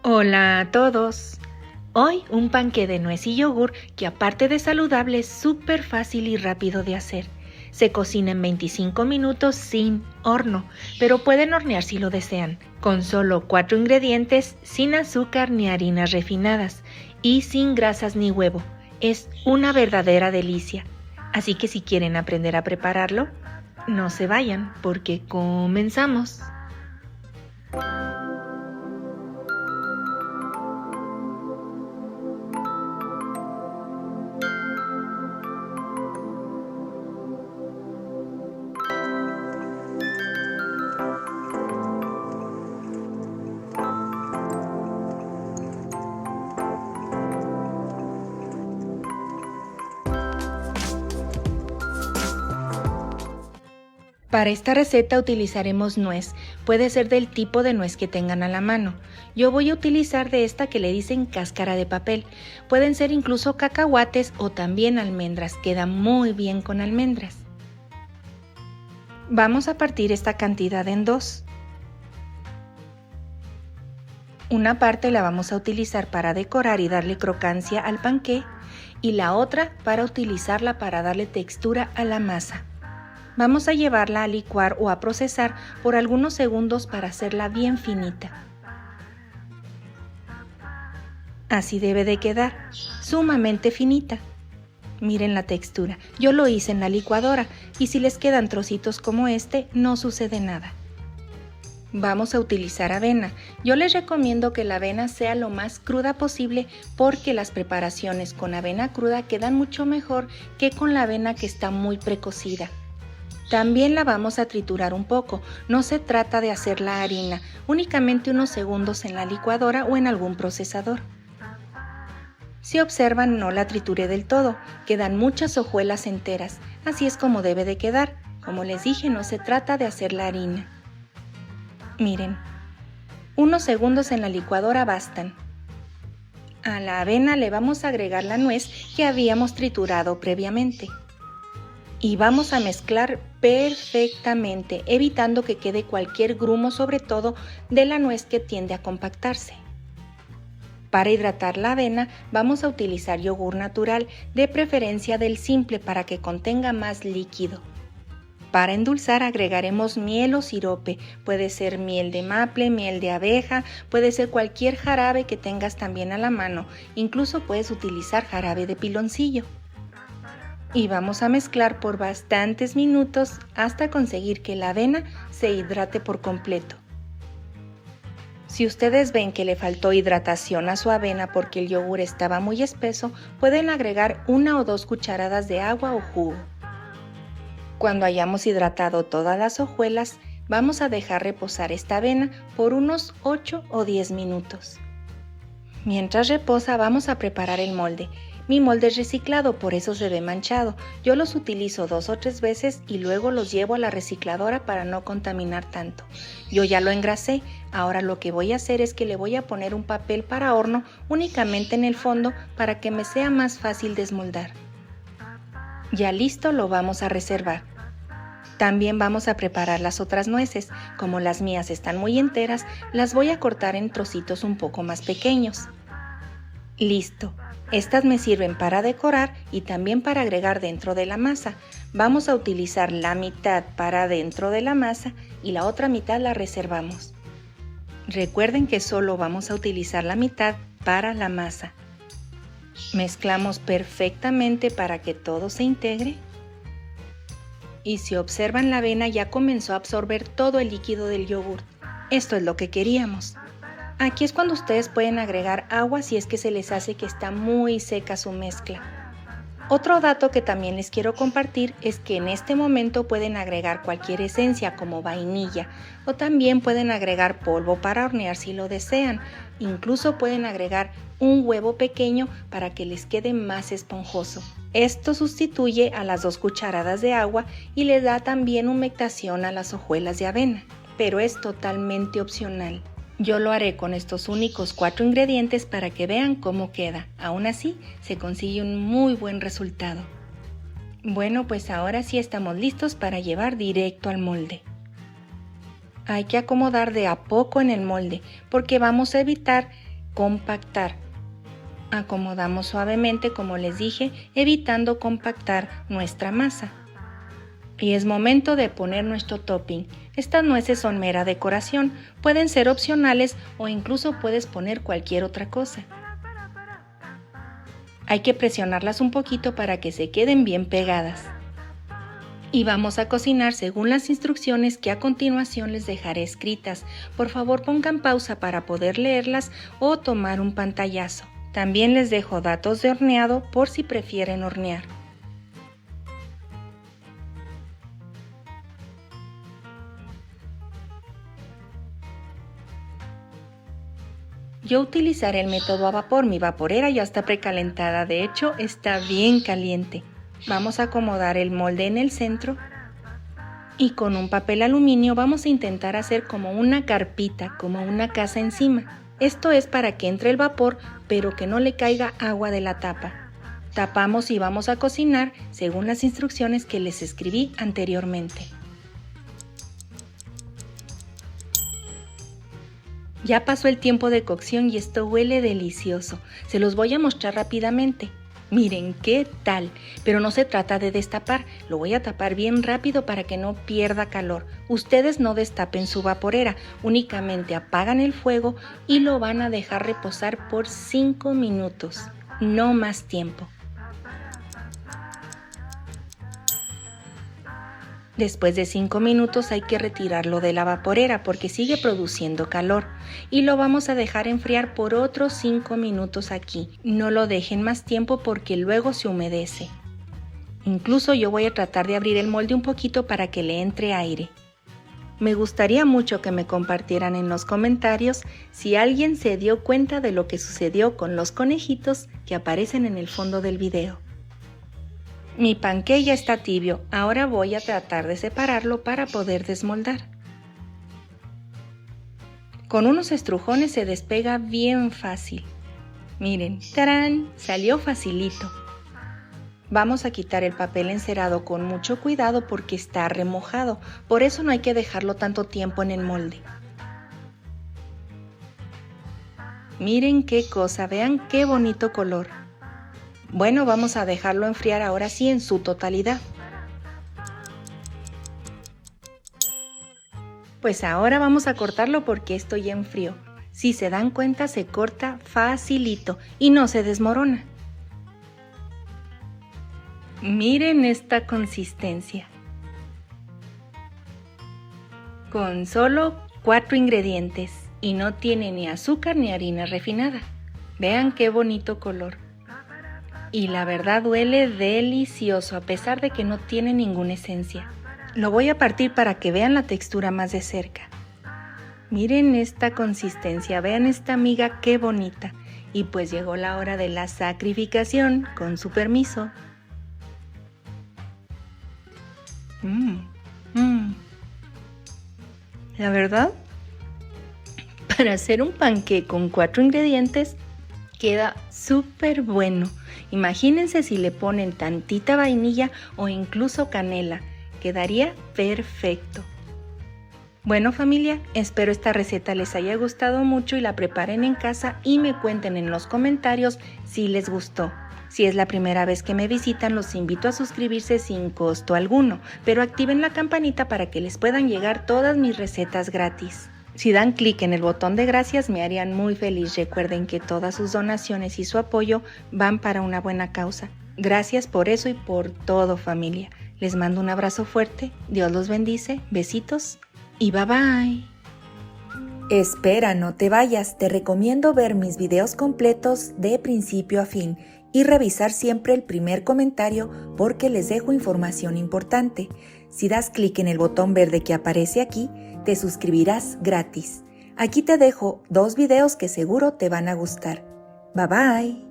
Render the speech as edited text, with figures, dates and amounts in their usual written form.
Hola a todos. Hoy un panqué de nuez y yogur que aparte de saludable es súper fácil y rápido de hacer. Se cocina en 25 minutos sin horno, pero pueden hornear si lo desean, con solo 4 ingredientes, sin azúcar ni harinas refinadas y sin grasas ni huevo. Es una verdadera delicia. Así que si quieren aprender a prepararlo, no se vayan porque comenzamos. Para esta receta utilizaremos nuez, puede ser del tipo de nuez que tengan a la mano. Yo voy a utilizar de esta que le dicen cáscara de papel. Pueden ser incluso cacahuates o también almendras, queda muy bien con almendras. Vamos a partir esta cantidad en dos. Una parte la vamos a utilizar para decorar y darle crocancia al panqué y la otra para utilizarla para darle textura a la masa. Vamos a llevarla a licuar o a procesar por algunos segundos para hacerla bien finita. Así debe de quedar, sumamente finita. Miren la textura, yo lo hice en la licuadora y si les quedan trocitos como este, no sucede nada. Vamos a utilizar avena. Yo les recomiendo que la avena sea lo más cruda posible porque las preparaciones con avena cruda quedan mucho mejor que con la avena que está muy precocida. También la vamos a triturar un poco, no se trata de hacer la harina, únicamente unos segundos en la licuadora o en algún procesador. Si observan, no la trituré del todo, quedan muchas hojuelas enteras, así es como debe de quedar. Como les dije, no se trata de hacer la harina. Miren, unos segundos en la licuadora bastan. A la avena le vamos a agregar la nuez que habíamos triturado previamente. Y vamos a mezclar perfectamente, evitando que quede cualquier grumo, sobre todo de la nuez que tiende a compactarse. Para hidratar la avena vamos a utilizar yogur natural, de preferencia del simple para que contenga más líquido. Para endulzar agregaremos miel o sirope, puede ser miel de maple, miel de abeja, puede ser cualquier jarabe que tengas también a la mano, incluso puedes utilizar jarabe de piloncillo. Y vamos a mezclar por bastantes minutos hasta conseguir que la avena se hidrate por completo. Si ustedes ven que le faltó hidratación a su avena porque el yogur estaba muy espeso, pueden agregar 1 o 2 cucharadas de agua o jugo. Cuando hayamos hidratado todas las hojuelas, vamos a dejar reposar esta avena por unos 8 o 10 minutos. Mientras reposa, vamos a preparar el molde. Mi molde es reciclado, por eso se ve manchado. Yo los utilizo 2 o 3 veces y luego los llevo a la recicladora para no contaminar tanto. Yo ya lo engrasé, ahora lo que voy a hacer es que le voy a poner un papel para horno únicamente en el fondo para que me sea más fácil desmoldar. Ya listo, lo vamos a reservar. También vamos a preparar las otras nueces. Como las mías están muy enteras, las voy a cortar en trocitos un poco más pequeños. Listo. Estas me sirven para decorar y también para agregar dentro de la masa. Vamos a utilizar la mitad para dentro de la masa y la otra mitad la reservamos. Recuerden que solo vamos a utilizar la mitad para la masa. Mezclamos perfectamente para que todo se integre. Y si observan, la avena ya comenzó a absorber todo el líquido del yogur. Esto es lo que queríamos. Aquí es cuando ustedes pueden agregar agua si es que se les hace que está muy seca su mezcla. Otro dato que también les quiero compartir es que en este momento pueden agregar cualquier esencia como vainilla o también pueden agregar polvo para hornear si lo desean. Incluso pueden agregar un huevo pequeño para que les quede más esponjoso. Esto sustituye a las 2 cucharadas de agua y le da también humectación a las hojuelas de avena, pero es totalmente opcional. Yo lo haré con estos únicos 4 ingredientes para que vean cómo queda. Aún así, se consigue un muy buen resultado. Bueno, pues ahora sí estamos listos para llevar directo al molde. Hay que acomodar de a poco en el molde porque vamos a evitar compactar. Acomodamos suavemente, como les dije, evitando compactar nuestra masa. Y es momento de poner nuestro topping. Estas nueces son mera decoración, pueden ser opcionales o incluso puedes poner cualquier otra cosa. Hay que presionarlas un poquito para que se queden bien pegadas. Y vamos a cocinar según las instrucciones que a continuación les dejaré escritas. Por favor, pongan pausa para poder leerlas o tomar un pantallazo. También les dejo datos de horneado por si prefieren hornear. Yo utilizaré el método a vapor, mi vaporera ya está precalentada, de hecho está bien caliente. Vamos a acomodar el molde en el centro y con un papel aluminio vamos a intentar hacer como una carpita, como una casa encima. Esto es para que entre el vapor, pero que no le caiga agua de la tapa. Tapamos y vamos a cocinar según las instrucciones que les escribí anteriormente. Ya pasó el tiempo de cocción y esto huele delicioso. Se los voy a mostrar rápidamente. Miren qué tal, pero no se trata de destapar, lo voy a tapar bien rápido para que no pierda calor. Ustedes no destapen su vaporera, únicamente apagan el fuego y lo van a dejar reposar por 5 minutos, no más tiempo. Después de 5 minutos hay que retirarlo de la vaporera porque sigue produciendo calor y lo vamos a dejar enfriar por otros 5 minutos aquí. No lo dejen más tiempo porque luego se humedece. Incluso yo voy a tratar de abrir el molde un poquito para que le entre aire. Me gustaría mucho que me compartieran en los comentarios si alguien se dio cuenta de lo que sucedió con los conejitos que aparecen en el fondo del video. Mi panqué ya está tibio, ahora voy a tratar de separarlo para poder desmoldar. Con unos estrujones se despega bien fácil. Miren, ¡tarán! Salió facilito. Vamos a quitar el papel encerado con mucho cuidado porque está remojado, por eso no hay que dejarlo tanto tiempo en el molde. Miren qué cosa, vean qué bonito color. Bueno, vamos a dejarlo enfriar ahora sí en su totalidad. Pues ahora vamos a cortarlo porque esto ya enfrió. Si se dan cuenta, se corta facilito y no se desmorona. Miren esta consistencia. Con solo 4 ingredientes y no tiene ni azúcar ni harina refinada. Vean qué bonito color. Y la verdad huele delicioso a pesar de que no tiene ninguna esencia. Lo voy a partir para que vean la textura más de cerca. Miren esta consistencia, vean esta miga qué bonita. Y pues llegó la hora de la sacrificación, con su permiso. La verdad, para hacer un panqué con 4 ingredientes, queda súper bueno. Imagínense si le ponen tantita vainilla o incluso canela. Quedaría perfecto. Bueno familia, espero esta receta les haya gustado mucho y la preparen en casa y me cuenten en los comentarios si les gustó. Si es la primera vez que me visitan, los invito a suscribirse sin costo alguno, pero activen la campanita para que les puedan llegar todas mis recetas gratis. Si dan clic en el botón de gracias me harían muy feliz. Recuerden que todas sus donaciones y su apoyo van para una buena causa. Gracias por eso y por todo familia. Les mando un abrazo fuerte, Dios los bendice, besitos y bye bye. Espera, no te vayas, te recomiendo ver mis videos completos de principio a fin y revisar siempre el primer comentario porque les dejo información importante. Si das clic en el botón verde que aparece aquí, te suscribirás gratis. Aquí te dejo 2 videos que seguro te van a gustar. Bye bye.